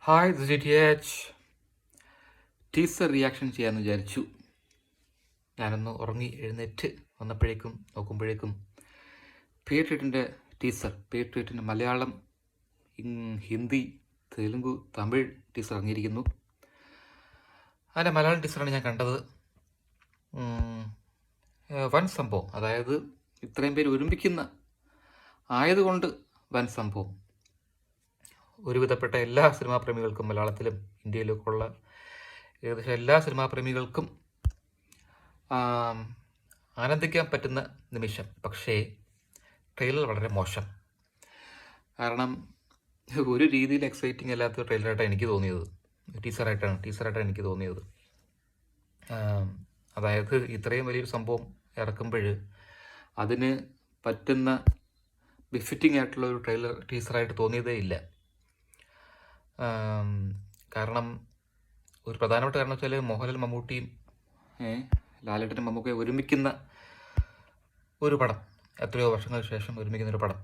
Hi this DTH. Teaser reaction ചെയ്യാമെന്ന് വിചാരിച്ചു. ഞാനൊന്ന് ഉറങ്ങി എഴുന്നേറ്റ് നോക്കുമ്പോഴേക്കും പേട്രിയറ്റിൻ്റെ പേട്രിയറ്റിൻ്റെ മലയാളം, ഹിന്ദി, തെലുങ്ക്, തമിഴ് ടീസർ ഇറങ്ങിയിരിക്കുന്നു. അതിൻ്റെ മലയാളം ടീസറാണ് ഞാൻ കണ്ടത്. വൻ സംഭവം, അതായത് ഇത്രയും പേര് ഒരുമിക്കുന്ന ആയതുകൊണ്ട് വൻ സംഭവം. ഒരുവിധപ്പെട്ട എല്ലാ സിനിമാ പ്രേമികൾക്കും, മലയാളത്തിലും ഇന്ത്യയിലൊക്കെ ഉള്ള ഏകദേശം എല്ലാ സിനിമാ പ്രേമികൾക്കും ആനന്ദിക്കാൻ പറ്റുന്ന നിമിഷം. പക്ഷേ ട്രെയിലർ വളരെ മോശം. കാരണം ഒരു രീതിയിൽ എക്സൈറ്റിംഗ് അല്ലാത്ത ട്രെയിലറായിട്ടാണ് എനിക്ക് തോന്നിയത്. ടീസറായിട്ടാണ് എനിക്ക് തോന്നിയത്. അതായത് ഇത്രയും വലിയൊരു സംഭവം ഇറക്കുമ്പോൾ അതിന് പറ്റുന്ന ബെഫിറ്റിംഗ് ആയിട്ടുള്ള ഒരു ടീസറായിട്ട് തോന്നിയതേ ഇല്ല. കാരണം ഒരു പ്രധാനപ്പെട്ട കാരണം വെച്ചാൽ മോഹൻലാൽ, മമ്മൂട്ടിയും ലാലേട്ടനും മമ്മൂക്കയും ഒരുമിക്കുന്ന ഒരു പടം, എത്രയോ വർഷങ്ങൾക്ക് ശേഷം ഒരുമിക്കുന്ന ഒരു പടം.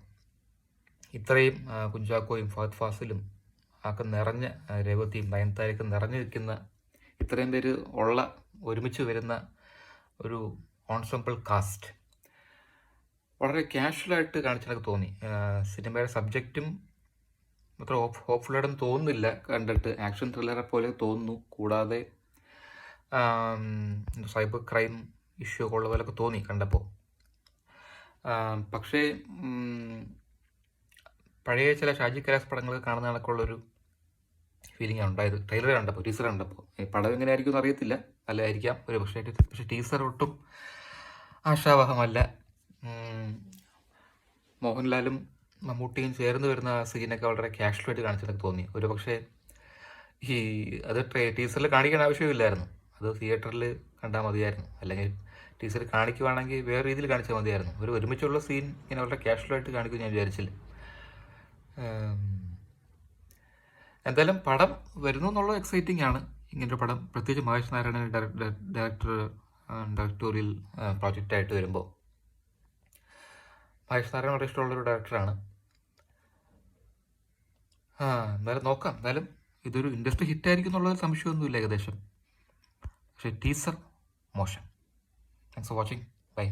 ഇത്രയും കുഞ്ചാക്കോയും ഫഹദ് ഫാസിലും ഒക്കെ നിറഞ്ഞ, രേവതിയും നയൻതാരയൊക്കെ നിറഞ്ഞു നിൽക്കുന്ന, ഇത്രയും പേര് ഒരുമിച്ച് വരുന്ന ഒരു ഓൺസംബിൾ കാസ്റ്റ് വളരെ കാഷ്വലായിട്ട് കാണിച്ചെനിക്ക് തോന്നി. സിനിമയുടെ സബ്ജക്റ്റും അത്ര ഹോപ്പ്ഫുള്ളായിട്ടൊന്നും തോന്നുന്നില്ല കണ്ടിട്ട്. ആക്ഷൻ ത്രില്ലറെ പോലെ തോന്നുന്നു. കൂടാതെ സൈബർ ക്രൈം ഇഷ്യൂ ഒക്കെ ഉള്ള പോലെയൊക്കെ തോന്നി കണ്ടപ്പോൾ. പക്ഷേ പഴയ ചില ഷാജി കൈലാസ് പടങ്ങൾ കാണുന്ന കണക്കുള്ളൊരു ഫീലിംഗാണ് ഉണ്ടായത് ട്രെയിലർ കണ്ടപ്പോൾ, ടീസർ കണ്ടപ്പോൾ. പടം എങ്ങനെയായിരിക്കും എന്ന് അറിയത്തില്ല, നല്ലതായിരിക്കാം ഒരു പക്ഷേ ടീസർ ഒട്ടും ആശാവഹമല്ല. മോഹൻലാലും മമ്മൂട്ടിയും ചേർന്ന് വരുന്ന സീനൊക്കെ വളരെ കാഷ്വലായിട്ട് കാണിച്ചെന്നൊക്കെ തോന്നി. ഒരു പക്ഷേ അത് ടീസറിൽ കാണിക്കാൻ ആവശ്യമില്ലായിരുന്നു, അത് തിയേറ്ററിൽ കണ്ടാൽ മതിയായിരുന്നു. അല്ലെങ്കിൽ ടീസറിൽ കാണിക്കുവാണെങ്കിൽ വേറെ രീതിയിൽ കാണിച്ചാൽ മതിയായിരുന്നു. ഒരുമിച്ചുള്ള സീൻ ഇങ്ങനെ വളരെ കാഷ്വലായിട്ട് കാണിക്കും ഞാൻ വിചാരിച്ചില്ല. എന്തായാലും പടം വരുന്നു എന്നുള്ളത് എക്സൈറ്റിംഗ് ആണ്. ഇങ്ങനൊരു പടം, പ്രത്യേകിച്ച് മഹേഷ് നാരായണൻ ഡയറക്ടോറിയൽ പ്രോജക്റ്റായിട്ട് വരുമ്പോൾ. മഹേഷ് നാരായണൻ വളരെ ഇഷ്ടമുള്ളൊരു ഡയറക്ടറാണ്. എന്തായാലും നോക്കാം. എന്തായാലും ഇതൊരു ഇൻഡസ്ട്രി ഹിറ്റായിരിക്കും എന്നുള്ളത് സംശയമൊന്നുമില്ല ഏകദേശം. പക്ഷേ ടീസർ മോശം. Thanks for watching. ബൈ.